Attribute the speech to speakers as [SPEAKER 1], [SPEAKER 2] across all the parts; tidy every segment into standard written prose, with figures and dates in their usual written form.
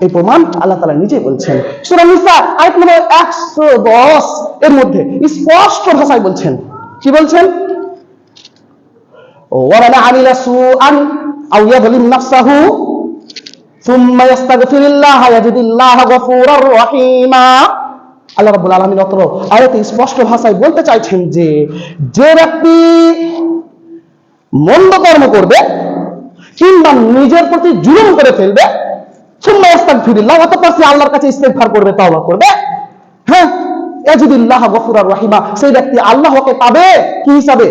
[SPEAKER 1] এই প্রমাণ আল্লাহ তাআলা নিজে বলছেন। সূরা নিসা আয়াত নম্বর 110 এর মধ্যে স্পষ্ট ভাষায় বলছেন, কি বলছেন? ওয়ালা আমিলা সুআন আও ইয়াযলিম নাফসাহু সুম্মা ইস্তাগফিরুল্লাহ ইয়াজিদিল্লাহ গফুরার রহিমা। আল্লাহ রাব্বুল আলামিন অত্র আয়াতে স্পষ্ট ভাষায় বলতে চাইছেন যে যে ব্যক্তি মন্দ কর্ম করবে কিংবা নিজের প্রতি জুলুম করে ফেলবে, সুম্মা ইস্তাগফিরুল্লাহ, অতঃপর সে আল্লাহর কাছে ইস্তেগফার করবে, তওবা করবে, হ্যাঁ, ইয়াজিদিল্লাহ গফুরার রহিমা, সেই ব্যক্তি আল্লাহকে পাবে কি হিসাবে?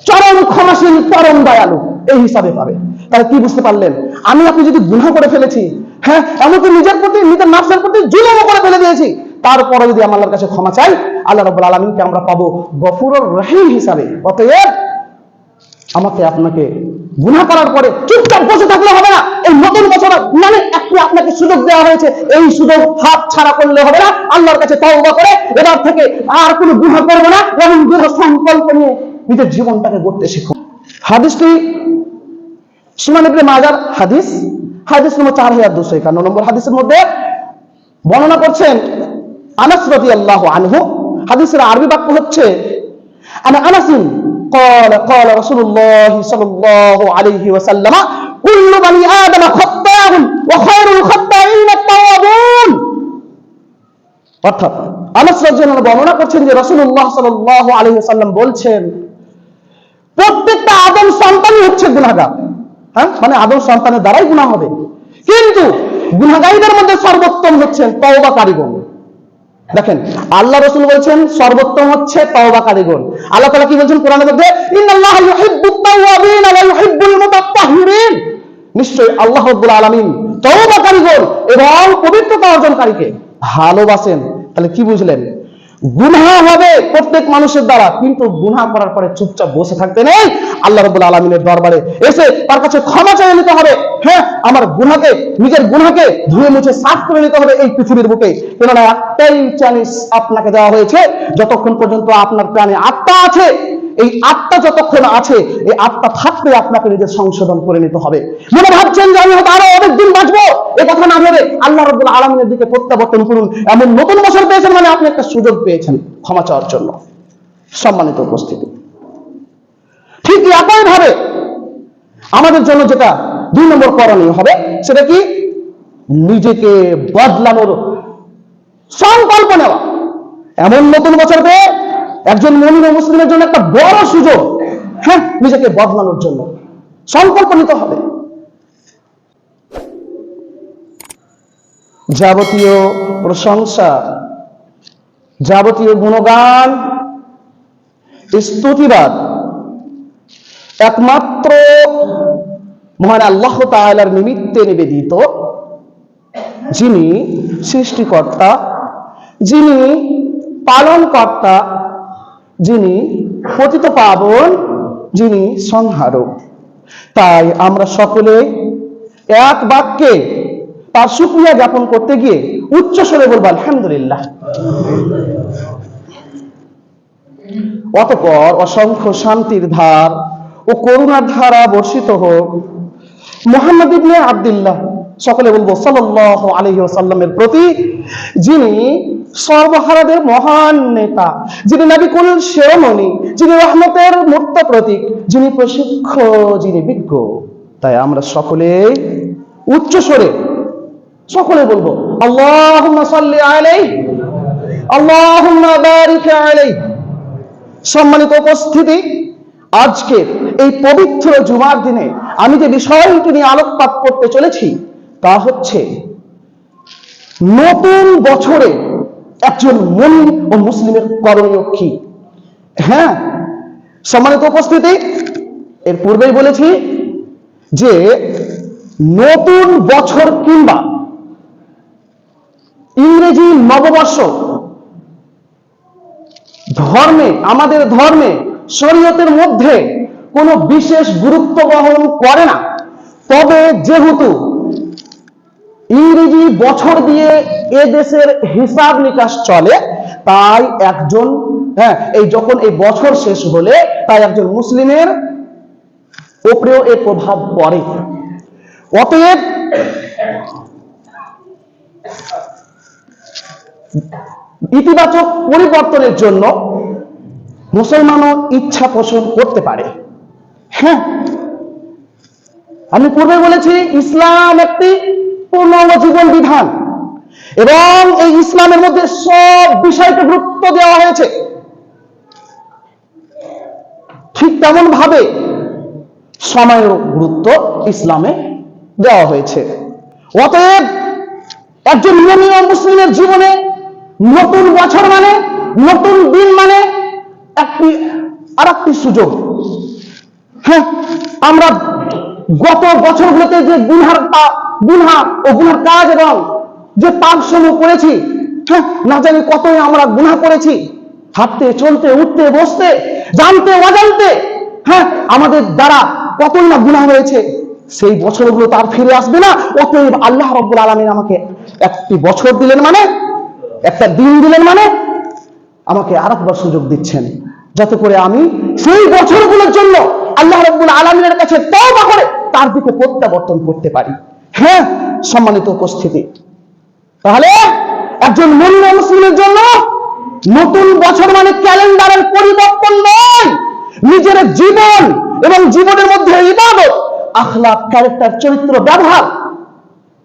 [SPEAKER 1] চরম ক্ষমাশীল, পরম দয়ালু, এই হিসাবে পাবে। তাহলে কি বুঝতে পারলেন? আমি আপনি যদি গুনাহ করে ফেলেছি, হ্যাঁ, এমনকি নিজের প্রতি, নিজের নাফসের প্রতি জুলুম করে ফেলে দিয়েছি, তারপরে যদি আমরা আল্লাহর কাছে ক্ষমা চাই, আল্লাহ রাব্বুল আলামিনকে আমরা পাবো গফুরুর রহিম হিসাবে। অতএব আমাকে আপনাকে গুনাহ করার পরে চুপচাপ বসে থাকলে হবে না। এই নতুন বছর মানে একটু আপনাকে সুযোগ দেওয়া হয়েছে, এই সুযোগ হাত ছাড়া করলে হবে না। আল্লাহর কাছে তওবা করে এবার থেকে আর কোনো গুনাহ করব না এবং দৃঢ় সংকল্প নিয়ে নিজের জীবনটাকে গড়তে শিখুন। হাদিসটি সুনান ইবনে মাজার হাদিস, হাদিস নম্বর 4251 নম্বর হাদিসের মধ্যে বর্ণনা করছেন আনাস রাদিয়াল্লাহু আনহু। হাদিসের আরবি বাক্য হচ্ছে আনা আনাসিন قال قال رسول الله صلى الله عليه وسلم كل بني آدم خطاء وخير الخطائين التوابون। অর্থাৎ আনাস রাদিয়াল্লাহু আনহু বর্ণনা করছেন যে রাসূলুল্লাহ সাল্লাল্লাহু আলাইহি ওয়াসাল্লাম বলছেন প্রত্যেকটা আদম সন্তানই হচ্ছে গুনাহগার, হ্যাঁ, মানে আদম সন্তানের দ্বারাই গুনাহ হবে, কিন্তু গুনাহগারীদের মধ্যে সর্বোত্তম হচ্ছেন তওবাকারীগণ। দেখেন, আল্লাহ রাসূল বলছেন সর্বোত্তম হচ্ছে তওবাকারীগণ। আল্লাহ তাআলা কি বলছেন কোরআনের মধ্যে? ইন্নাল্লাহা ইউহিব্বুত তাওয়াবিন ওয়া ইউহিব্বুল মুতাত্তাহিরিন। নিশ্চয়ই আল্লাহ রাব্বুল আলামিন তওবাকারীগণ এবং পবিত্রতা অর্জনকারীকে ভালোবাসেন। তাহলে কি বুঝলেন? গুনাহ হবে প্রত্যেক মানুষের দ্বারা, কিন্তু গুনাহ করার পরে চুপচাপ বসে থাকতে নেই। আল্লাহ রাব্বুল আলামিনের দরবারে এসে তার কাছে ক্ষমা চেয়ে নিতে হবে। হ্যাঁ, আমার গুনাহকে, নিজের গুনাহকে ধুয়ে মুছে সাফ করে নিতে হবে এই পৃথিবীর বুকে। কেননা একটাই চ্যালেঞ্জ আপনাকে দেওয়া হয়েছে, যতক্ষণ পর্যন্ত আপনার প্রাণে আত্মা আছে, এই আত্মা যতক্ষণ আছে, এই আত্মা থাকতে আপনাকে নিজের সংশোধন করে নিতে হবে। মনে ভাবছেন যে আমি হয়তো আরো অনেক দিন বাঁচবো, এ কথা না ভেবে আল্লাহ রাব্বুল আলামিনের দিকে প্রত্যাবর্তন করুন। এমন নতুন বছর পেয়েছেন মানে আপনি একটা সুযোগ পেয়েছেন ক্ষমা চাওয়ার জন্য। সম্মানিত উপস্থিতি, ঠিক একই ভাবে আমাদের জন্য যেটা 2 নম্বর করণীয় হবে, সেটা কি? নিজেকে বদলানোর সংকল্প নেওয়া। এমন নতুন বছর পেয়ে একজন মুমিন ও মুসলিমের জন্য একটা বড় সুযোগ, হ্যাঁ, নিজেকে বদলানোর জন্য সংকল্প নিতে হবে। যাবতীয় প্রশংসা, যাবতীয় গুণগান, স্তুতিবাদ একমাত্র মহান আল্লাহ তাআলার নিমিত্তে নিবেদিত, যিনি সৃষ্টিকর্তা, যিনি পালনকর্তা, যিনি পতিত পাবন, যিনি সংহারক। তাই আমরা সকলে এক বাক্যে তার শুকরিয়া জ্ঞাপন করতে গিয়ে উচ্চ স্বরে বলবো আলহামদুলিল্লাহ। অতঃপর অসংখ্য শান্তির ধার ও করুণার ধারা বর্ষিত হোক মুহাম্মদ ইবনে আব্দুল্লাহ, সকলে বলবো সাল্লাল্লাহু আলাইহি ওয়াসাল্লামের প্রতি, যিনি সর্বহারাদের মহান নেতা, যিনি নবী কুল শিরোমণি, যিনি রহমতের মূর্ত প্রতীক, যিনি প্রশিক্ষ, যিনি বিজ্ঞ। তাই আমরা সকলে উচ্চ স্বরে সকলে বলবো আল্লাহুম্মা সাল্লি আলাইহি, আল্লাহুম্মা বারিক আলাইহি। সম্মানিত উপস্থিতি, আজকে এই পবিত্র জুমার দিনে আমি যে বিষয়টি নিয়ে আলোকপাত করতে চলেছি তা হচ্ছে নতুন বছরে একজন মুমিন ও মুসলিমের করণীয় কি। হ্যাঁ, সম্মানিত উপস্থিতি, এর পূর্বেই বলেছি যে নতুন বছর কিংবা ইংরেজি নববর্ষ ধর্মে, আমাদের ধর্মে, শরীয়তের মধ্যে কোনো বিশেষ গুরুত্ব বহন করে না। তবে যেহেতু ইংরেজি বছর দিয়ে এ দেশের হিসাব নিকাশ চলে, তাই একজন, হ্যাঁ, এই যখন এই বছর শেষ হলে তাই একজন মুসলিমের উপরেও এর প্রভাব পড়ে। অতএব ইতিবাচক পরিবর্তনের জন্য মুসলমানও ইচ্ছা পোষণ করতে পারে। হ্যাঁ, আমি পূর্বে বলেছি ইসলাম একটি পূর্ণাঙ্গ জীবন বিধান এবং এই ইসলামের মধ্যে সব বিষয়কে গুরুত্ব দেওয়া হয়েছে। ঠিক তেমন ভাবে সময়ের গুরুত্ব ইসলামে দেওয়া হয়েছে। অতএব একজন মুমিন মুসলিমের জীবনে নতুন বছর মানে, নতুন দিন মানে আরেকটি সুযোগ। হ্যাঁ, আমরা গত বছরগুলোতে যে গুনাহ ও গুনার কাজ এবং যে পাপসমূহ করেছি, হ্যাঁ, না জানি কতই আমরা গুনাহ করেছি, হাঁটতে চলতে উঠতে বসতে জানতে অজান্তে, হ্যাঁ, আমাদের দ্বারা কতই না গুনাহ হয়েছে। সেই বছরগুলো তো আর ফিরে আসবে না। অতএব আল্লাহ রাব্বুল আলামিন আমাকে একটি বছর দিলেন মানে, একটা দিন দিলেন মানে আমাকে আরেকবার সুযোগ দিচ্ছেন, যাতে করে আমি সেই বছরগুলোর জন্য আল্লাহ রাব্বুল আলামিনের কাছে তওবা করে তার দিকে প্রত্যাবর্তন করতে পারি। হ্যাঁ, সম্মানিত উপস্থিতি, তাহলে একজন মুমিন মুসলিমের জন্য নতুন বছর মানে ক্যালেন্ডারের পরিবর্তন নয়, নিজের জীবন এবং জীবনের মধ্যে ইবাদত, আখলাক, ক্যারেক্টার, চরিত্র, ব্যবহার,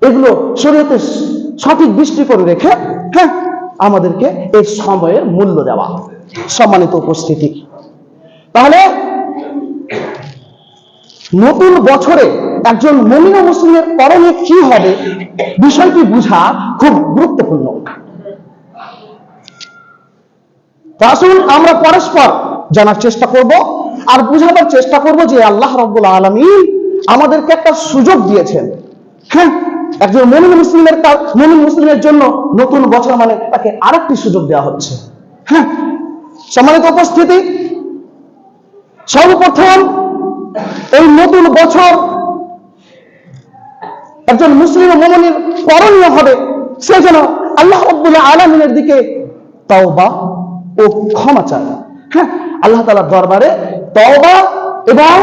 [SPEAKER 1] এগুলো শরীয়তের সঠিক দৃষ্টিকোণ রেখে, হ্যাঁ, আমাদেরকে এই সময়ের মূল্য দেওয়া। সম্মানিত উপস্থিতি, তাহলে নতুন বছরে একজন মুমিন মুসলিমের করণীয় কি হবে, বিষয়টি বোঝা খুব গুরুত্বপূর্ণ। আসুন আমরা পরস্পর জানার চেষ্টা করব আর বুঝাবার চেষ্টা করব যে আল্লাহ রাব্বুল আলামিন আমাদেরকে একটা সুযোগ দিয়েছেন। হ্যাঁ, একজন মুমিন মুসলিমের জন্য নতুন বছর মানে তাকে আরেকটি সুযোগ দেওয়া হচ্ছে। হ্যাঁ, সম্মানিত উপস্থিতি, সর্বপ্রথম এই নতুন বছর একজন মুসলিম ও মুমিনের করণীয় হবে সে যেন আল্লাহ রাব্বুল আলামিনের দিকে তওবা ও ক্ষমা চায়। হ্যাঁ, আল্লাহ তাআলার দরবারে তওবা এবং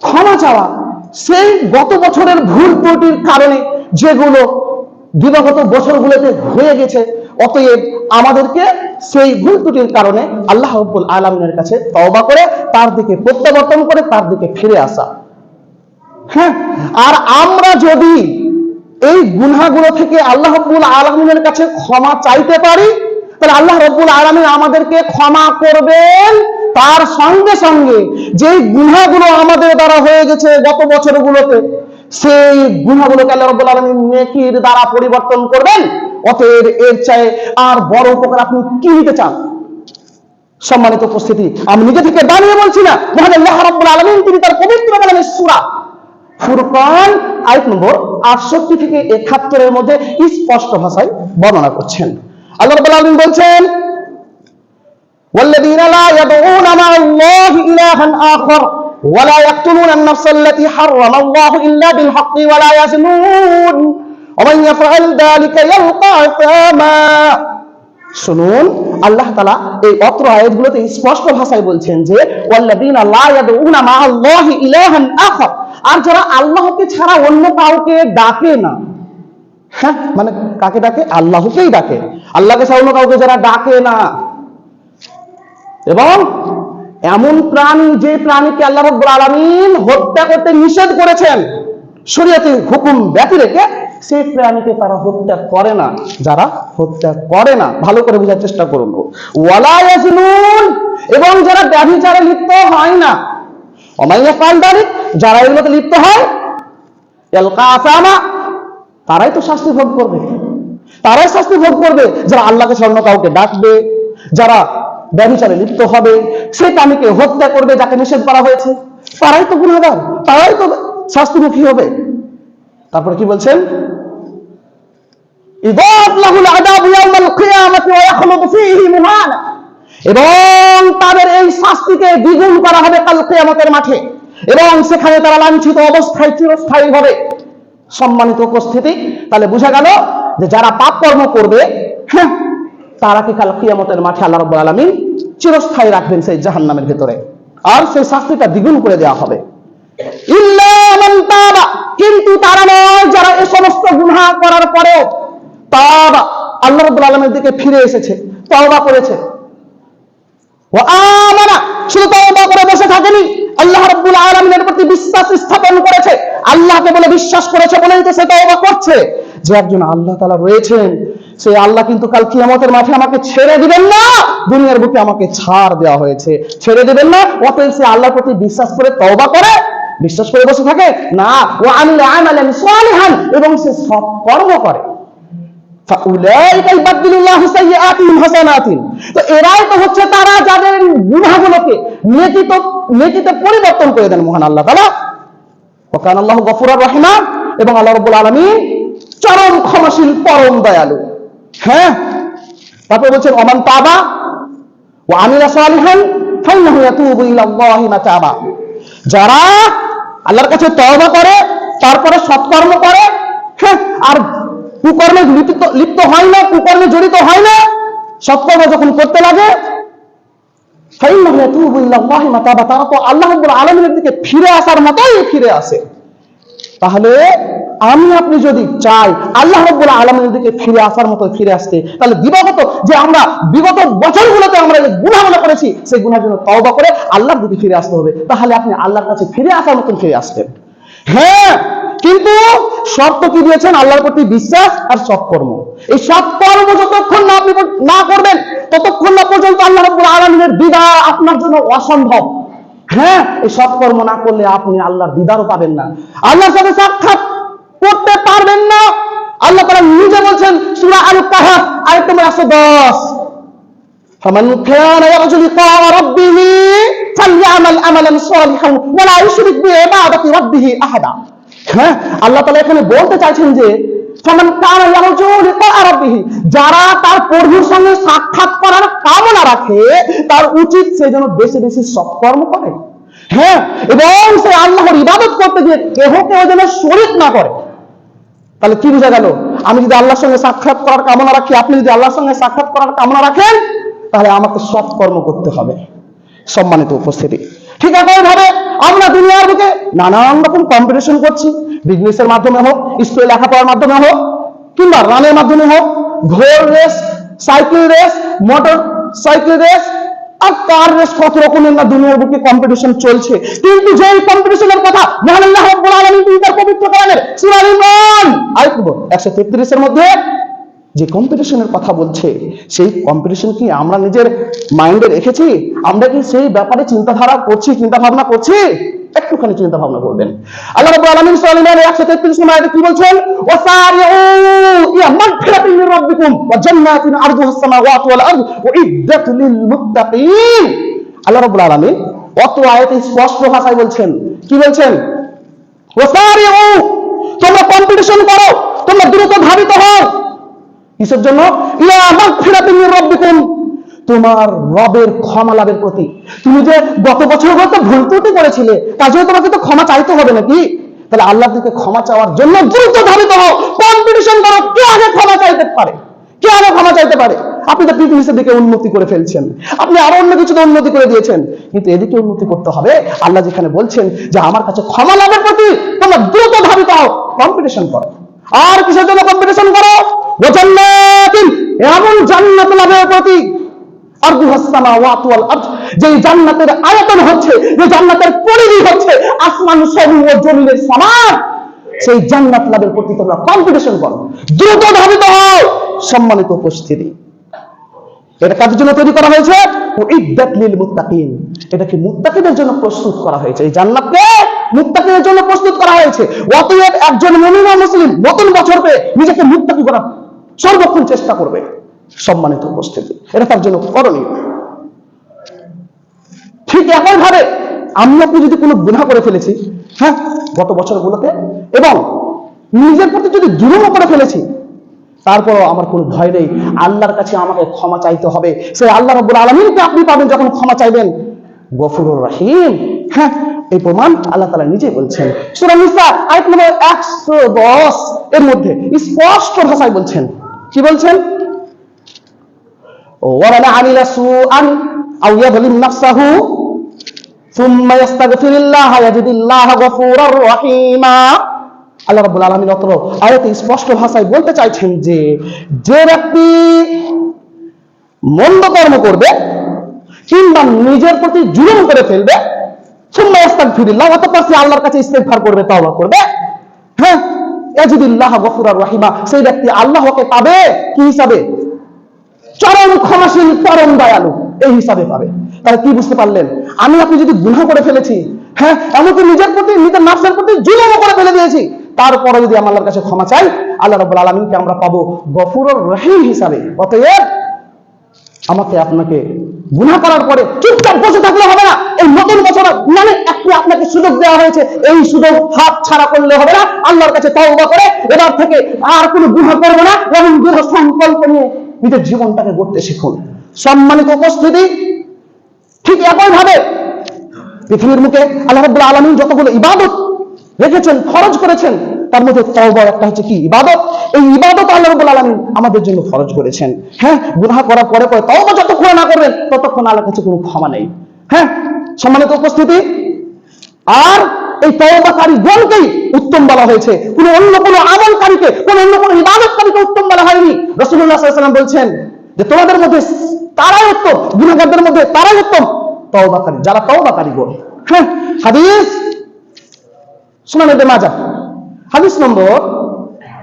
[SPEAKER 1] ক্ষমা চাওয়া, সেই গত বছরের ভুল ত্রুটির কারণে যেগুলো বিগত বছরগুলোতে হয়ে গেছে, অতএব আমাদেরকে সেই ভুল ত্রুটির কারণে আল্লাহ রাব্বুল আলামিনের কাছে তওবা করে তার দিকে প্রত্যাবর্তন করে তার দিকে ফিরে আসা। হ্যাঁ, আর আমরা যদি এই গুনাহগুলো থেকে আল্লাহ রাব্বুল আলামিনের কাছে ক্ষমা চাইতে পারি, তাহলে আল্লাহ রাব্বুল আলামিন আমাদেরকে ক্ষমা করবেন। তার সঙ্গে সঙ্গে যে গুনাহগুলো আমাদের দ্বারা হয়ে গেছে গত বছরগুলোতে, সেই গুনাহগুলোকে আল্লাহ রাব্বুল আলামিন নেকির দ্বারা পরিবর্তন করবেন। অতএব এর চেয়ে আর বড় উপকার আপনি কি নিতে চান? সম্মানিত উপস্থিতি, আমি নিজে থেকে বানিয়ে বলছি না, মহান আল্লাহ রাব্বুল আলামিন তিনি তার পবিত্র কালামের সূরা ফুরকান আয়াত নম্বর 68 থেকে 71 এর মধ্যে স্পষ্ট ভাষায় বর্ণনা করছেন। আল্লাহ রাব্বুল আলামিন বলছেন, والذين لا يدعون مع الله إلها آخر ولا يقتلون النفس التي حرم الله إلا بالحق ولا يزنون ومن يفعل ذلك يلقى أثاما। শুনুন, আল্লাহ তাআলা এই অত্র আয়াতগুলোতে স্পষ্ট ভাষায় বলছেন যে ওয়াল্লাযীনা লা ইয়াদউনা মা আল্লাহি ইলাহান আখার, আর যারা আল্লাহকে ছাড়া অন্য কাউকে ডাকে না। হ্যাঁ, মানে কাকে ডাকে? আল্লাহকেই ডাকে। আল্লাহকে ছাড়া অন্য কাউকে যারা ডাকে না, এবং এমন প্রাণী যে প্রাণীকে আল্লাহ রাব্বুল আলামিন হত্যা করতে নিষেধ করেছেন শরীয়তের হুকুম ব্যতি রেখে, সেই প্রাণীকে তারা হত্যা করে না। যারা হত্যা করে না, ভালো করে বোঝার চেষ্টা করুন, ওয়ালা ইয়াজনুন, এবং যারা ব্যভিচারে লিপ্ত হয় না, ওয়া ইয়াফআল যালিক, যারা এগুলোতে লিপ্ত হয়, ইয়ালকা আসামা, তারাই তো শাস্তি ভোগ করবে। তারাই শাস্তি ভোগ করবে যারা আল্লাহকে ছাড়া অন্য কাউকে ডাকবে, যারা ব্যভিচারে লিপ্ত হবে, সেই প্রাণীকে হত্যা করবে যাকে নিষেধ করা হয়েছে, তারাই তো গুনাহগার, তারাই তো শাস্তিমুখী হবে। তারপরে কি বলছেন? ইদাত লাহুল আযাবু ইয়াওমাল কিয়ামাতি ওয়া ইয়াখলুদু ফীহি মুহানা, এবং তাদের এই শাস্তিকে দ্বিগুণ করা হবে কাল কিয়ামতের মাঠে, এবং সেখানে তারা লাঞ্ছিত অবস্থায় চিরস্থায়ী হবে। সম্মানিত উপস্থিতি, তাহলে বোঝা গেল যে যারা পাপ কর্ম করবে, হ্যাঁ, তারাকে কাল কিয়ামতের মাঠে আল্লাহ রাব্বুল আলামিন চিরস্থায়ী রাখবেন সেই জাহান্নামের ভিতরে, আর সেই শাস্তিটা দ্বিগুণ করে দেওয়া হবে। ইল্লা মান তাবা, কিন্তু তারা নয় যারা এই সমস্ত গুনাহ করার পরেও তাবা আল্লাহ রাব্বুল আলামিনের দিকে ফিরে এসেছে, তওবা করেছে, ও আমানা, শুধু তওবা করে বসে থাকেনি, আল্লাহ রাব্বুল আলামিনের প্রতি বিশ্বাস স্থাপন করেছে, আল্লাহকে বলে বিশ্বাস করেছে বলেই তো সে তওবা করছে যে একজন আল্লাহ তাআলা রয়েছেন, সেই আল্লাহ কিন্তু কাল কিয়ামতের মাঠে আমাকে ছেড়ে দিবেন না, দুনিয়ার বুকে আমাকে ছাড় দেওয়া হয়েছে, ছেড়ে দিবেন না। অতএব সে আল্লাহর প্রতি বিশ্বাস করে তওবা করে, বিশ্বাস করে বসে থাকে না, ও আমিলা আমালান সালিহান, এবং সে সৎকর্ম করে, ফাউলাইকা ইউবাদদিলুল্লাহু সাইয়্যাতিহিম হাসানাতিন, তো এরাই তো হচ্ছে তারা যাদের গুনাহগুলোকে নেকিতে পরিবর্তন করে দেন মহান আল্লাহ তাআলা। ওয়া কানা আল্লাহু গফুরার রহিমা, এবং আল্লাহ রাব্বুল আলামিন চরম ক্ষমাশীল, পরম দয়ালু। হ্যাঁ, তারপর বলছেন ওমান তাবা ওয়া আমিলা সালিহান ফাইন্নাহু ইয়াতুবু ইলাল্লাহি মাতাবা, যারা আল্লাহর কাছে তওবা করে, তারপরে সৎকর্ম করে, হ্যাঁ, আর কুকর্মে লিপ্ত হয় না, কুকর্মে জড়িত হয় না, সৎকর্ম যখন করতে লাগে, ফাইন্নাহু ইয়াতুবু ইলাল্লাহি মাতাবা, তারা তো আল্লাহ রাব্বুল আলামিনের দিকে ফিরে আসার মতোই ফিরে আসে। তাহলে আমি আপনি যদি চাই আল্লাহ রাব্বুল আলামিনের দিকে ফিরে আসার মতো ফিরে আসতে, তাহলে দিবাগত যে আমরা বিগত বছরগুলোতে আমরা যে গুনাহগুলো করেছি, সেই গুনাহের জন্য তওবা করে আল্লাহর দিকে ফিরে আসতে হবে, তাহলে আপনি আল্লাহর কাছে ফিরে আসার মতন ফিরে আসবেন। হ্যাঁ, কিন্তু শর্ত কি দিয়েছেন? আল্লাহর প্রতি বিশ্বাস আর সৎকর্ম। এই সৎকর্ম যতক্ষণ না আপনি না করবেন, ততক্ষণ না পর্যন্ত আল্লাহ রাব্বুল আলামিনের দিদার আপনার জন্য অসম্ভব। হ্যাঁ, এই সৎকর্ম না করলে আপনি আল্লাহর দিদারও পাবেন না, আল্লাহর সাথে সাক্ষাৎ করতে পারবেন না। আল্লাহ তাআলা নিজে বলছেন সূরা আল কাহাফ আয়াত নম্বর 110, ফামান কানা ইয়ারজু লিকা রাব্বিহি ফালইআমাল আমালান সালিহান ওয়া লা ইউশরিক বিইবাদাতি রাব্বিহি আহাদা। হ্যাঁ, আল্লাহ তাআলা এখানে বলতে চাইছেন যে ফামান কানা ইয়ারজু লিকা রাব্বিহি, যারা তার প্রভুর সঙ্গে সাক্ষাৎ করার কামনা রাখে, তার উচিত সে যেন বেশি বেশি সৎকর্ম করে। হ্যাঁ, এবং সে আল্লাহর ইবাদত করতে গিয়ে কেহ যেন শরীক না করে। তাহলে কি বোঝা গেল? আমি যদি আল্লাহর সঙ্গে সাক্ষাৎ করার কামনা রাখি, আপনি যদি আল্লাহর সঙ্গে সাক্ষাৎ করার কামনা রাখেন, তাহলে আমাকে সৎকর্ম করতে হবে। সম্মানিত উপস্থিতি, ঠিক একইভাবে আমরা দুনিয়ার বুকে নানান রকম কম্পিটিশন করছি, বিজনেসের মাধ্যমে হোক, স্কুলে লেখাপড়ার মাধ্যমে হোক, কিংবা রানের মাধ্যমে হোক, ঘোড় race, cycle race, motorcycle race, আর কার রেস, কত রকমের না দুনিয়ার বুকে কম্পিটিশন চলছে। কিন্তু যে কম্পিটিশনের কথা মহান আল্লাহ রাব্বুল আলামিন তার পবিত্র কোরআনের সূরা আল ইমরান আয়াত নম্বর 133 এর মধ্যে যে কম্পিটিশনের কথা বলছে, সেই কম্পিটিশন কি আমরা নিজের মাইন্ডে রেখেছি? আমরা কি সেই ব্যাপারে চিন্তা ভাবনা করছি? একটুখানি চিন্তা ভাবনা করবেন। আল্লাহ রাব্বুল আলামিন সূরা আল ইমরানের 133 নম্বর আয়াতে কি বলছেন? ওয়াসারিউ ইলা মাগফিরাতিন মির রাব্বিকুম ওয়া জান্নাতিন আরদুহাস সামাওয়াতু ওয়াল আরদ উইদ্দাত লিল মুত্তাকিন। আল্লাহ রাব্বুল আলামিন অত আয়াতে স্পষ্ট ভাষায় বলছেন, কি বলছেন? ওয়াসারিউ, তোমরা কম্পিটিশন করো, তোমরা দ্রুত ধাবিত হও। কিসের জন্য? ইলা মাগফিরাতিন মির রাব্বিকুম, তোমার রবের ক্ষমা লাভের প্রতি। তুমি যে গত বছর ভুল ত্রুটি করেছিলে, তার জন্য তোমাকে তো ক্ষমা চাইতে হবে নাকি? তাহলে আল্লাহর দিকে ক্ষমা চাওয়ার জন্য দ্রুত ধাবিত হও, কম্পিটিশন করো, কে আগে ক্ষমা চাইতে পারে, কে আগে ক্ষমা চাইতে পারে। আপনি তো বিজনেসের দিকে উন্নতি করে ফেলছেন, আপনি আরো অন্য কিছুতে উন্নতি করে দিয়েছেন, কিন্তু এদিকে উন্নতি করতে হবে। আল্লাহ যেখানে বলছেন যে আমার কাছে ক্ষমা লাভের প্রতি তোমরা দ্রুত ধাবিত হও, কম্পিটিশন করো। আর কিসের জন্য কম্পিটিশন করো? ওয়া জান্নাতিন, এমন জান্নাত লাভের প্রতি, আরদুহাস সামাওয়াতু ওয়াল আরদ, যে জান্নাতের আয়তন হচ্ছে, যে জান্নাতের পরিধি হচ্ছে আসমান সমূহ ও জমিনের সমান, সেই জান্নাত লাভের প্রতি তোমরা কম্পিটিশন করো, দ্রুত ধাবিত হও। সম্মানিত উপস্থিতি, এটা কাদের জন্য তৈরি করা হয়েছে? উইদ্দাত লিল মুত্তাকিন, এটা কি মুত্তাকিদের জন্য প্রস্তুত করা হয়েছে। এই জান্নাতকে মুত্তাকিদের জন্য প্রস্তুত করা হয়েছে। অতএব একজন মুমিন ও মুসলিম নতুন বছর পেয়ে নিজেকে মুত্তাকি করার সর্বক্ষণ চেষ্টা করবে। সম্মানিত উপস্থিতি, এটা তার জন্য করণীয়। ঠিক একইভাবে আমি আপনি যদি কোনো গুনাহ করে ফেলেছি, হ্যাঁ, গত বছরগুলোতে, এবং নিজের প্রতি যদি জুলুম করে ফেলেছি, তারপরও আমার কোনো ভয় নেই, আল্লাহর কাছে আমাকে ক্ষমা চাইতে হবে। সেই আল্লাহ রাব্বুল আলামিনকে আপনি পাবেন যখন ক্ষমা চাইবেন, গফুরুর রহিম। হ্যাঁ, এই প্রমাণ আল্লাহ তাআলা নিজে বলছেন সূরা নিসা আয়াত নম্বর 110 এর মধ্যে স্পষ্ট ভাষায় বলছেন। কি বলছেন? ওয়ালা আমিলা সুআন আও ইয়াযলিম নাফসাহু সুম্মা ইস্তাগফিরুল্লাহ ইয়াজিদিল্লাহ গফুরার রহিমা। আল্লাহ রাব্বুল আলামিন অত্র আয়াতে স্পষ্ট ভাষায় বলতে চাইছেন যে যে ব্যক্তি মন্দ কর্ম করবে কিংবা নিজের প্রতি জুলুম করে ফেলবে, সুম্মা ইস্তাগফিরুল্লাহ, অতঃপর সে আল্লাহর কাছে ইস্তেগফার করবে, তওবা করবে, হ্যাঁ, ইয়াজিদুল্লাহ গফুরার রহিমা, সেই ব্যক্তি আল্লাহকে পাবে কি হিসাবে? চরম ক্ষমাশীল, পরম দয়ালু, এই হিসাবে পাবে। তাহলে কি বুঝতে পারলেন? আমি আপনি যদি গুনাহ করে ফেলেছি, হ্যাঁ, এমনকি নিজের প্রতি, নিজের নাফসের প্রতি জুলুম করে ফেলে দিয়েছি, তারপরে যদি আমরা আল্লাহর কাছে ক্ষমা চাই, আল্লাহ রাব্বুল আলামিনকে আমরা পাবো গফুরুর রহিম হিসাবে। অতএব আমাকে আপনাকে গুনাহ করার পরে চুপচাপ বসে থাকলে হবে না। এই নতুন বছর মানে একটু আপনাকে সুযোগ দেওয়া হয়েছে, এই সুযোগ হাত ছাড়া করলে হবে না। আল্লাহর কাছে তওবা করে এবার থেকে আর কোনো গুনাহ করব না এবং দৃঢ় সংকল্প নিয়ে নিজের জীবনটাকে গড়তে শিখুন। সম্মানিত উপস্থিতি, ঠিক একই ভাবে পৃথিবীর মুখে আল্লাহ রাব্বুল আলামিন যতগুলো ইবাদত রেখেছেন, ফরজ করেছেন, তার মধ্যে তওবা একটা হচ্ছে কি? ইবাদত। এই ইবাদত আল্লাহ রাব্বুল আলামিন আমাদের জন্য ফরজ করেছেন। হ্যাঁ, গুনাহ করার পরে পরে তওবা যতক্ষণ না করবেন ততক্ষণ আল্লাহর কাছে কোনো ক্ষমা নেই। হ্যাঁ, সম্মানিত উপস্থিতি, আর এই তওবাকারী গণকেই উত্তম বলা হয়েছে, কোনো অন্য কোনো আমলকারীকে, কোনো অন্য কোনো ইবাদতকারীকে উত্তম বলা হয়নি। রাসূলুল্লাহ সাল্লাল্লাহু আলাইহি ওয়াসাল্লাম বলছেন যে তোমাদের মধ্যে তারাই উত্তম, গুনাহগারদের মধ্যে তারাই উত্তম তওবাকারী, যারা তওবাকারী গণ। হ্যাঁ, হাদিস সুনান ইবনে মাজাহ, হাদিস নম্বর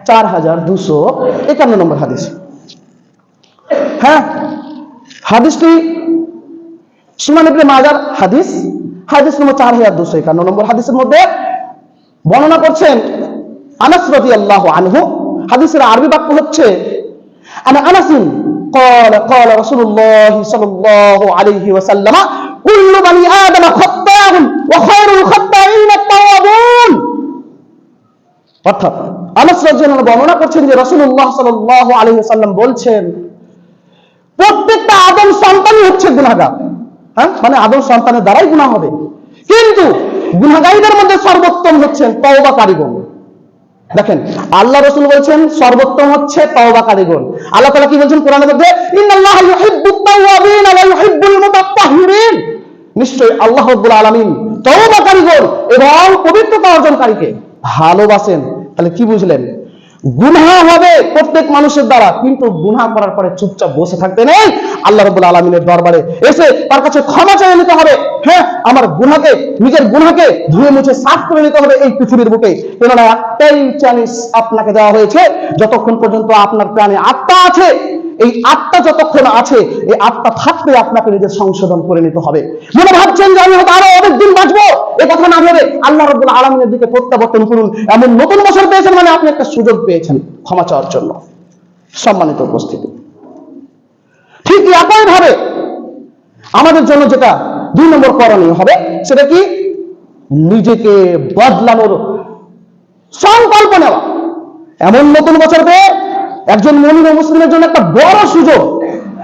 [SPEAKER 1] 4251 নম্বর হাদিস। হ্যাঁ, হাদিসটি সুনান ইবনে মাজাহ হাদিস, হাদিস নম্বর 4251 নম্বর হাদিসের মধ্যে বর্ণনা করছেন আনাস রাদিয়াল্লাহু আনহু। হাদিসের আরবি বাক্য হচ্ছে আনা আনাসিন قال قال رسول الله صلى الله عليه وسلم كل بني آدم خطاء وخير الخطائين التوابون। অর্থাৎ আনাস রাদিয়াল্লাহু আনহু বর্ণনা করছেন যে রাসূলুল্লাহ সাল্লাল্লাহু আলাইহি ওয়াসাল্লাম বলছেন প্রত্যেকটা আদম সন্তানই হচ্ছে গুনাহগার। হ্যাঁ, মানে আদম সন্তানের দ্বারাই গুনাহ হবে, কিন্তু গুনাহগারীদের মধ্যে সর্বোত্তম হচ্ছেন তওবাকারীগণ। দেখেন, আল্লাহ রাসূল বলছেন সর্বোত্তম হচ্ছে তওবাকারীগণ। আল্লাহ তাআলা কি বলছেন কোরআনের মধ্যে? ইন্নাল্লাহা ইউহিব্বুত তাওয়াবিন ওয়া ইউহিব্বুল মুতাত্তাহিরিন। নিশ্চয়ই আল্লাহ রাব্বুল আলামিন তওবাকারীগণ এবং পবিত্রতা অর্জনকারীকে ভালোবাসেন। তাহলে কি বুঝলেন? গুনাহ হবে প্রত্যেক মানুষের দ্বারা, কিন্তু গুনাহ করার পরে চুপচাপ বসে থাকতে নেই। আল্লাহ রাব্বুল আলামিনের দরবারে এসে তার কাছে ক্ষমা চেয়ে নিতে হবে। হ্যাঁ, আমার গুনাহকে, নিজের গুনাহকে ধুয়ে মুছে সাফ করে নিতে হবে এই পৃথিবীর বুকে। কেননা একটাই চ্যালেঞ্জ আপনাকে দেওয়া হয়েছে, যতক্ষণ পর্যন্ত আপনার প্রাণে আত্মা আছে, এই আত্মা যতক্ষণ আছে, এই আত্মা থাকতে আপনাকে নিজের সংশোধন করে নিতে হবে। মনে ভাবছেন যে আমি হয়তো আরো অনেক দিন বাঁচবো, এ কথা না ভেবে আল্লাহ রাব্বুল আলামিনের দিকে প্রত্যাবর্তন করুন। এমন নতুন বছর পেয়েছেন মানে আপনি একটা সুযোগ পেয়েছেন ক্ষমা চাওয়ার জন্য। সম্মানিত উপস্থিতি, ঠিক একই ভাবে আমাদের জন্য যেটা 2 নম্বর করণীয় হবে সেটা কি? নিজেকে বদলানোর সংকল্প নেওয়া। এমন নতুন বছর পেয়ে একজন মুমিন ও মুসলিমের জন্য একটা বড় সুযোগ।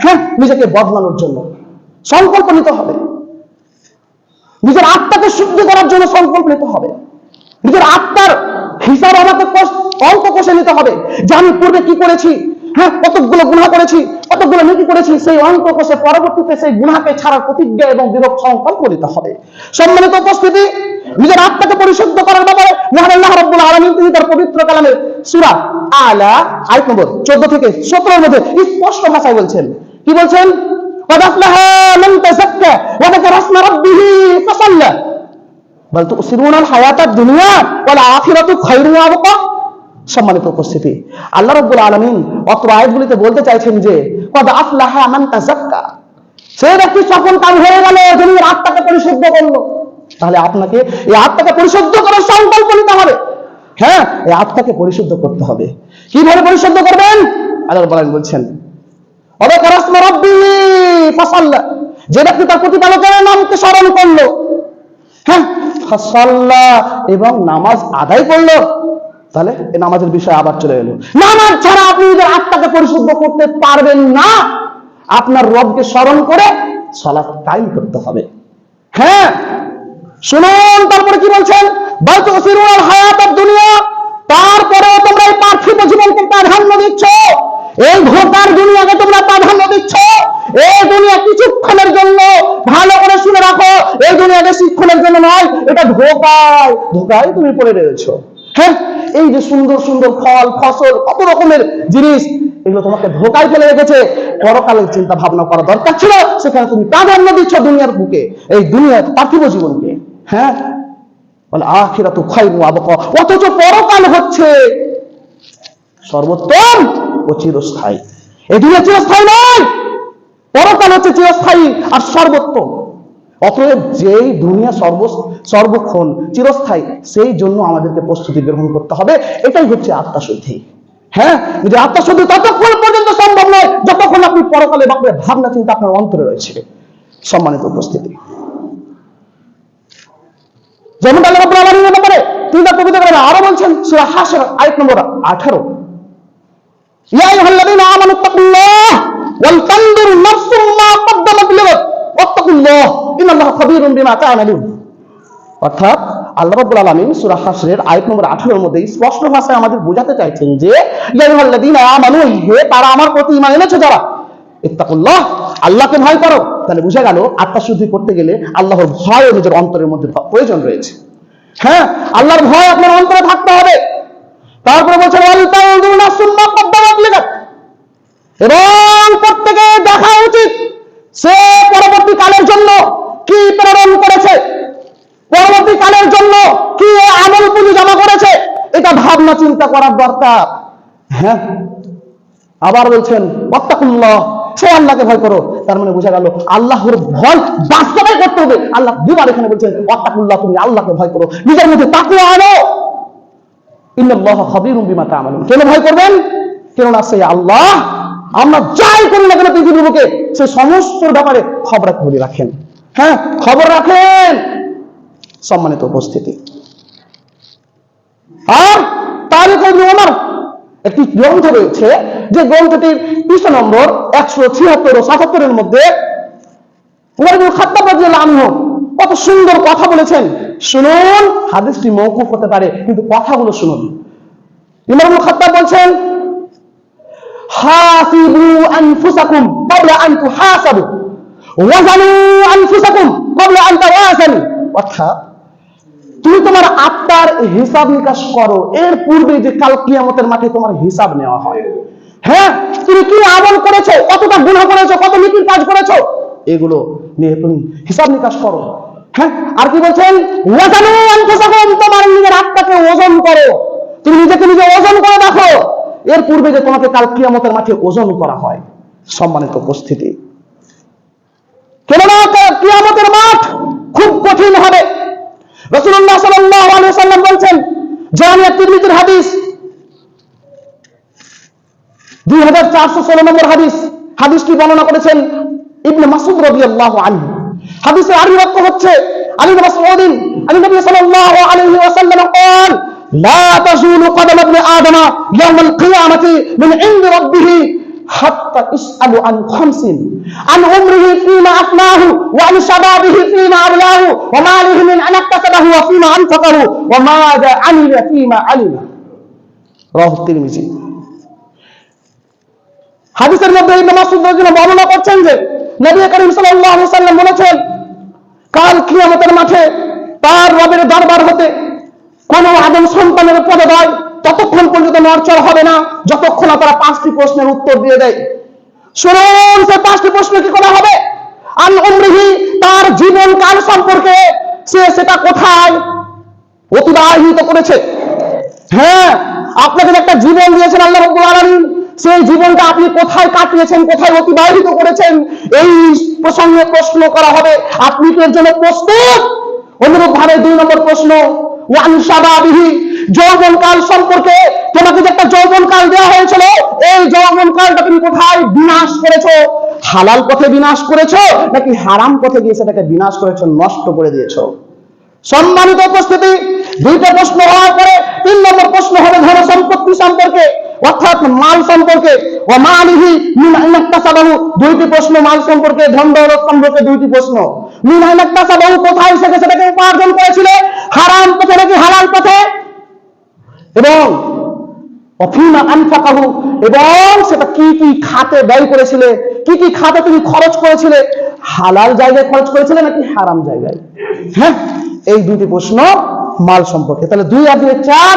[SPEAKER 1] হ্যাঁ, নিজেকে বদলানোর জন্য সংকল্প নিতে হবে, নিজের আত্মাকে শুদ্ধ করার জন্য সংকল্প নিতে হবে, নিজের আত্মার হিসাব আমাকে অঙ্ক কষে নিতে হবে যে আমি পূর্বে কি করেছি, হ্যাঁ, কতগুলো গুনাহ করেছি, কতগুলো নেকি করেছি, সেই অঙ্ক কষে পরবর্তীতে সেই গুনাহকে ছাড়ার প্রতিজ্ঞা এবং দৃঢ় সংকল্প নিতে হবে। সম্মানিত উপস্থিতি, নিজের আত্মাকে পরিশুদ্ধ করার ব্যাপারে মহান আল্লাহ রাব্বুল আলামিন তিনি তার পবিত্র কালামে সূরা আলা আয়াত নম্বর 14 থেকে 17 এর মধ্যে স্পষ্ট ভাষায় বলছেন। কি বলছেন? قد أفلح من تزكى وذكر اسم ربه فصلى بل تؤثرون الحياة الدنيا والآخرة خير وأبقى। সম্মানিত উপস্থিতি, আল্লাহ রাব্বুল আলামিন অত্র আয়াতগুলিতে বলতে চাইছেন যে قد أفلح من تزكى, সে ব্যক্তি সফল কাম হয়ে গেল যিনি আত্মাকে পরিশুদ্ধ করলো। তাহলে আপনাকে এই আত্মাকে পরিশুদ্ধ করার সংকল্প নিতে হবে। হ্যাঁ, এই আত্মাকে পরিশুদ্ধ করতে হবে। কিভাবে পরিশুদ্ধ করবেন? আল্লাহ রাব্বুল আলামিন বলছেন ওয়াযাকারা ইসমা রাব্বিহি ফাসাল্লা, যে ব্যক্তি তার প্রতিপালকের নামকে স্মরণ করলো, হ্যাঁ, ফাসাল্লা, এবং নামাজ আদায় করলো। তাহলে এই নামাজের বিষয় আবার চলে এলো। নামাজ ছাড়া আপনি নিজের আত্মাকে পরিশুদ্ধ করতে পারবেন না। আপনার রবকে স্মরণ করে সালাত কায়েম করতে হবে। হ্যাঁ, শুনুন তারপরে কি বলছেন? বাল তুসিরুল হায়াতাদ দুনিয়া, তারপরে তোমরা এই পার্থিব জীবনকে প্রাধান্য দিচ্ছ, এই ধোঁকার দুনিয়াকে তোমরা প্রাধান্য দিচ্ছ। এই দুনিয়া কিছুক্ষণের জন্য, ভালো করে শুনে রাখো, এই দুনিয়া বেশিক্ষণের জন্য নয়, এটা ধোঁকায় ধোঁকায় তুমি পড়ে রয়েছো। হ্যাঁ, এই যে সুন্দর সুন্দর ফল ফসল কত রকমের জিনিস, এগুলো তোমাকে ধোকায় ফেলে রেখেছে। পরকালের চিন্তা ভাবনা করা দরকার ছিল, সেখানে তুমি প্রাধান্য দিচ্ছ দুনিয়ার বুকে, এই দুনিয়ার পার্থিব জীবনকে। হ্যাঁ, বলে আখিরাতু খায়রুন ওয়া আবকা, অথচ পরকাল হচ্ছে সর্বোত্তম ও চিরস্থায়ী। এই দুনিয়া চিরস্থায়ী নয়, পরকাল হচ্ছে চিরস্থায়ী আর সর্বোত্তম। অতএব যেই দুনিয়া সর্বক্ষণ চিরস্থায়ী, সেই জন্য আমাদেরকে প্রস্তুতি গ্রহণ করতে হবে। এটাই হচ্ছে আত্মশুদ্ধি। হ্যাঁ, যে আত্মশুদ্ধি ততক্ষণ পর্যন্ত সম্ভব নয় যতক্ষণ আপনি পরকালে ব্যাপারে ভাবনা চিন্তা আপনার অন্তরে রয়েছে। সম্মানিত উপস্থিতি, যেমন আল্লাহ রাব্বুল আলামিনের ব্যাপারে তিনি তার পবিত্র কোরআনে আরো বলছেন, সূরা হাশর আয়াত নম্বর 18, ইয়া আইয়ুহাল্লাযীনা আমানু তাকুল্লাহ ওয়াল তানজুর নাফসুম মা কদ্দামাত লিগাদ ওয়াত্তাকুল্লাহ ইন্নাল্লাহা খাবীরুম বিমা তা'মালুন। অর্থাৎ আল্লাহ রাব্বুল আলামিন সূরা হাশরের আয়াত নম্বর 18 এর মধ্যে স্পষ্ট ভাষায় আমাদের বোঝাতে চাইছেন যে ইয়া আইয়ুহাল্লাযীনা আমানু, হে তারা আমার প্রতি ঈমান এনেছো যারা, ইত্তাকুল্লাহ, আল্লাহকে ভয় করো। তাহলে বুঝা গেল আত্মশুদ্ধি করতে গেলে আল্লাহর ভয় নিজের অন্তরের মধ্যে প্রয়োজন রয়েছে। হ্যাঁ, আল্লাহর ভয় আপনার অন্তরে থাকতে হবে। তারপরে বলছেন ওয়াল তানজুর নাফসুম মা কদ্দামাত লিগাদ, এবং প্রত্যেকে দেখা উচিত সে পরবর্তী কালের জন্য কি প্রেরণ করেছে, পরবর্তী কালের জন্য কি আমল পুঁজি জমা করেছে, এটা ভাবনা চিন্তা করার দরকার। হ্যাঁ, আবার বলছেন ওয়াত্তাকুল্লাহ, সে আল্লাহকে ভয় করো। তার মানে বোঝা গেল আল্লাহর ভয় বাস্তবে করতে হবে। আল্লাহ দুবার এখানে বলছেন ওয়াত্তাকুল্লাহ, তুমি আল্লাহকে ভয় করো, নিজের মধ্যে তাকওয়া আনো। ইন্নাল্লাহা খাবীরুম বিমা তা'মালুন, কেন ভয় করবেন? কেননা সেই আল্লাহ আমরা যাই করি না কেন পৃথিবীর বুকে সে সমস্ত ব্যাপারে খবরাখবর রাখেন। হ্যাঁ, খবর রাখেন। সম্মানিত উপস্থিতি, আর তারিখ ইবনে ওমর একটি গ্রন্থ রয়েছে, যে গ্রন্থটির পৃষ্ঠা নম্বর 176 ও 77 এর মধ্যে ওমর ইবনে খাত্তাব রাদিয়াল্লাহু আনহু কত সুন্দর কথা বলেছেন। শুনুন, হাদিসটি মওকুফ হতে পারে কিন্তু কথাগুলো শুনুন। ওমর ইবনে খাত্তাব বলছেন, হাসিবু আনফুসাকুম ক্বাবলা আন তুহাসাবু ওয়াজানু আনফুসাকুম ক্বাবলা আন তাওয়াজানু। অর্থাৎ তুমি তোমার আত্মার হিসাব নিকাশ করো, এর পূর্বে যে কাল কিয়ামতের মাঠে তোমার হিসাব নেওয়া হয়। হ্যাঁ, তুমি কি আমল করেছো, কতটা গুনাহ করেছো, কত নেকির কাজ করেছো, এগুলো নিয়ে তুমি হিসাব নিকাশ করো। হ্যাঁ, আর কি বলছেন, ওয়াজানু আনফুসাকুম, তোমার নিজের আত্মাকে ওজন করো, তুমি নিজেকে নিজে ওজন করে দেখো, এর পূর্বে যে তোমাকে কাল কিয়ামতের মাঠে ওজন করা হয়। সম্মানিত উপস্থিতি, কেননা কিয়ামতের মাঠ খুব কঠিন হবে। রাসূলুল্লাহ সাল্লাল্লাহু আলাইহি ওয়াসাল্লাম বলছেন, জামিআত তিরমিজির হাদিস 2416 নম্বর হাদিস, হাদিসটি বর্ণনা করেছেন ইবনে মাসউদ রাদিয়াল্লাহু আনহু। হাদিসের আরবি বাক্য হচ্ছে, আলী ইবনে মাসউদ আলী নবী সাল্লাল্লাহু আলাইহি ওয়াসাল্লাম قال لا تزول قدم ابن آدم يوم القيامة من عند ربه حتى يسأل عن خمس: عن عمره فيما أفناه، وعن شبابه فيما أبلاه، وماله من أين اكتسبه وفيما أنفقه، وماذا عمل فيما علم। রাওয়াহু তিরমিজি। হাদিসের মধ্যে ইবনে মাসউদ রাদিয়াল্লাহু আনহু বর্ণনা করছেন যে নবী করিম সাল্লাল্লাহু আলাইহি ওয়াসাল্লাম বলেছেন, কাল কিয়ামতের মাঠে তার রবের দরবার হতে কোন আদম সন্তানের পদদয় ততক্ষণ পর্যন্ত নড়চড় হবে না যতক্ষণ না তারা 5টি প্রশ্নের উত্তর দিয়ে দেয়। শুনুন, সে 5টি প্রশ্ন কি করা হবে? আন উমরিহি, তার জীবন কাল সম্পর্কে, সে সেটা কোথায় অতিবাহিত করেছে। হ্যাঁ, আপনাকে একটা জীবন দিয়েছেন আল্লাহ রাব্বুল আলামিন, সেই জীবনটা আপনি কোথায় কাটিয়েছেন, কোথায় অতিবাহিত করেছেন, এই প্রসঙ্গে প্রশ্ন করা হবে। আপনি কি এর জন্য প্রস্তুত? অনুরূপ ভাবে 2 নম্বর প্রশ্ন, ওয়ান শাবাবিহি, যৌবনকাল সম্পর্কে, তোমাকে যে একটা যৌবনকাল দেওয়া হয়েছিল, এই যৌবনকালটা তুমি কোথায় বিনাশ করেছো? হালাল পথে বিনাশ করেছো নাকি হারাম পথে গিয়ে সেটাকে বিনাশ করেছো, নষ্ট করে দিয়েছো? সম্মানিত উপস্থিতি, 2টা প্রশ্ন হওয়ার পরে 3 নম্বর প্রশ্ন হবে ধন সম্পত্তি সম্পর্কে, অর্থাৎ মাল সম্পর্কে। ও মালিহি মিন আইনা ইকতাসাবাহু, 2টি প্রশ্ন মাল সম্পর্কে, ধন দৌলত সম্পর্কে 2টি প্রশ্ন। মিন আইনা ইকতাসাবাহু, কোথায় সেটাকে উপার্জন করেছিল, হারাম পথে নাকি হালাল পথে, এবং অফিমা আনফাকাহু, এবং সেটা কি কি খাতে ব্যয় করেছিলে, কি কি খাতে তুমি খরচ করেছিলে, হালাল জায়গায় খরচ করেছিলে নাকি হারাম জায়গায়। হ্যাঁ, এই 2টি প্রশ্ন মাল সম্পর্কে। তাহলে 2 আর 2 4,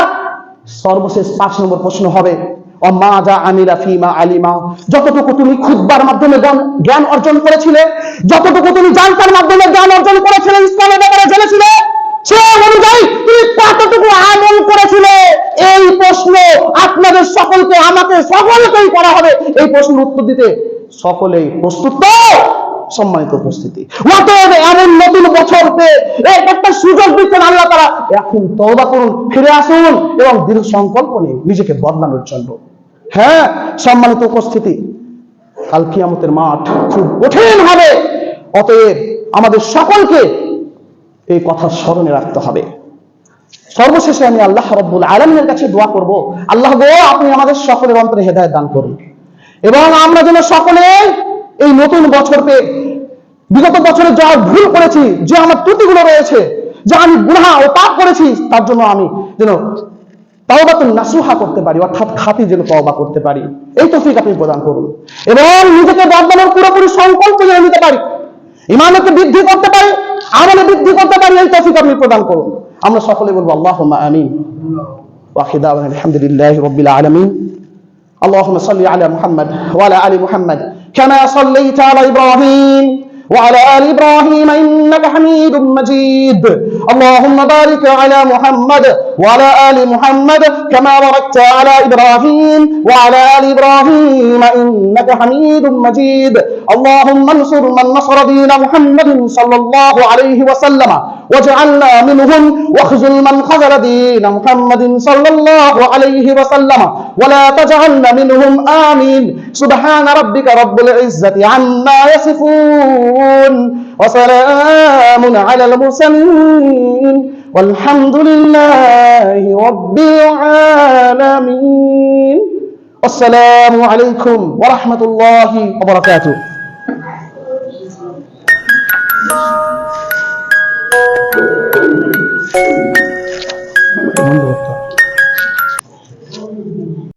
[SPEAKER 1] সর্বশেষ 5 নম্বর প্রশ্ন হবে, অমাযা আমিলা ফিমা আলিমা, যতটুকু তুমি খুতবার মাধ্যমে জ্ঞান অর্জন করেছিলে, যতটুকু তুমি জানতার মাধ্যমে জ্ঞান অর্জন করেছিলে, ইসলামের ব্যাপারে জেনেছিলে, সে অনুযায়ী তুমি কতটুকু আমল করেছিলে? এই প্রশ্ন আপনাদের সকলকে, আমাকে সকলকেই করা হবে। এই প্রশ্নের উত্তর দিতে সকলেই প্রস্তুত তো? সম্মানিত উপস্থিতি, অতএব এমন নতুন বছরকে একটা সুযোগ দিচ্ছেন আল্লাহ তাআলা। এখন তওবা করুন, ফিরে আসুন এবং দৃঢ় সংকল্প নিন নিজেকে বদলানোর জন্য। হ্যাঁ সম্মানিত উপস্থিতি, কাল কিয়ামতের মাঠ খুব কঠিন হবে। অতএব আমাদের সকলকে এই কথা স্মরণে রাখতে হবে। সর্বশেষে আমি আল্লাহ রাব্বুল আলামিনের কাছে দোয়া করব, আল্লাহ গো আপনি আমাদের সকলের অন্তরে হেদায়েত দান করুন এবং আমরা যেন সকলে এই নতুন বছরকে, বিগত বছরে যা ভুল করেছি, যে আমার ত্রুটিগুলো রয়েছে, যা আমি গুনাহ ও পাপ করেছি, তার জন্য আমি যেন তাওবাতুন নাসুহা করতে পারি, অর্থাৎ খাঁটি যেন তওবা করতে পারি। এই তৌফিক আপনি প্রদান করুন এবং নিজেকে বদলানোর পুরোপুরি সংকল্প যেন নিতে পারি, ঈমানকে বৃদ্ধি করতে পারি, আমলে বৃদ্ধি করতে পারি, এই তৌফিক আপনি প্রদান করুন। আমরা সকলে বলবো আল্লাহুম্মা আমিন। ওয়া আখিরু দাওয়ানা আলহামদুলিল্লাহি রাব্বিল আলামিন। اللهم صل على محمد وعلى آل محمد كما صليت على إبراهيم وعلى آل إبراهيم إنك حميد مجيد. اللهم بارك على محمد وعلى آل محمد كما باركت على إبراهيم وعلى آل إبراهيم إنك حميد مجيد. اللهم انصر من نصر دين محمد صلى الله عليه وسلم واجعلنا منهم واخذل من خذل دين محمد صلى الله عليه وسلم ولا تجعلنا منهم. آمين. سبحان ربك رب العزة عما يصفون وسلام على المرسلين والحمد لله رب العالمين. السلام عليكم ورحمة الله وبركاته.